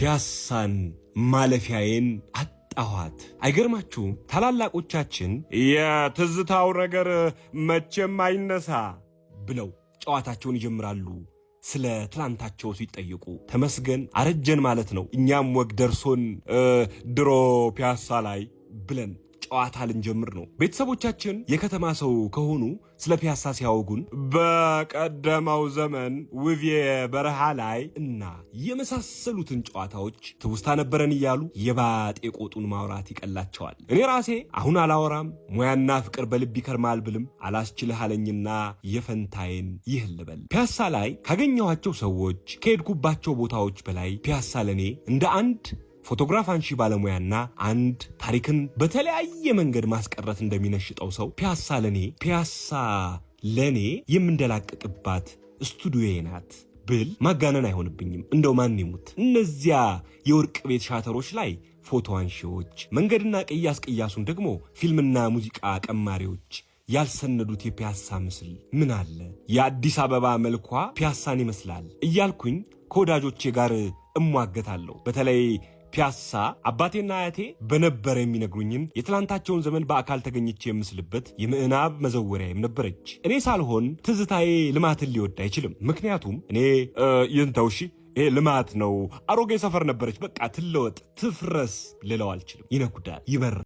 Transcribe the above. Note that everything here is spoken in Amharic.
ፒያሳን ማለፊያዬን አጣኋት። አይገርማችሁም? ታላላቆቻችን የትዝታው ነገር መቼም አይነሳ ብለው ጨዋታቸውን ይጀምራሉ። ስለ ትላንታቸው ሲጠየቁ ተመስገን አረጀን ማለት ነው። እኛም ወግ ደርሶን ድሮ ፒያሳ ላይ ብለን ጨዋታ ልንጀምር ነው። ቤተሰቦቻችን የከተማ ሰው ከሆኑ ስለ ፒያሳ ሲያወጉን በቀደመው ዘመን ውቤ በረሃ ላይ እና የመሳሰሉትን ጨዋታዎች ትውስታ ነበረን እያሉ የባጤ ቆጡን ማውራት ይቀላቸዋል። እኔ ራሴ አሁን አላወራም ሙያና ፍቅር በልብ ይከርማል ብልም አላስችልህ አለኝና የፈንታዬን ይህን ልበል። ፒያሳ ላይ ካገኘኋቸው ሰዎች ከሄድኩባቸው ቦታዎች በላይ ፒያሳ ለኔ እንደ አንድ ፎቶግራፍ አንሺ ባለሙያና አንድ ታሪክን በተለያየ መንገድ ማስቀረት እንደሚነሽጠው ሰው ፒያሳ ለኔ የምንደላቀቅባት ስቱዲዮዬ ናት ብል ማጋነን አይሆንብኝም። እንደው ማን ይሙት እነዚያ የወርቅ ቤት ሻተሮች ላይ ፎቶ አንሺዎች፣ መንገድና ቅያሱን ደግሞ ፊልምና ሙዚቃ ቀማሪዎች ያልሰነዱት የፒያሳ ምስል ምን አለ? የአዲስ አበባ መልኳ ፒያሳን ይመስላል እያልኩኝ ከወዳጆቼ ጋር እሟገታለሁ። በተለይ ፒያሳ አባቴና አያቴ በነበረ የሚነግሩኝን የትላንታቸውን ዘመን በአካል ተገኝቼ የምስልበት የምዕናብ መዘወሪያም ነበረች። እኔ ሳልሆን ትዝታዬ ልማትን ሊወድ አይችልም። ምክንያቱም እኔ ይንተውሺ ይሄ ልማት ነው፣ አሮጌ ሰፈር ነበረች፣ በቃ ትለወጥ ትፍረስ ልለው አልችልም። ይነኩዳል፣ ይበር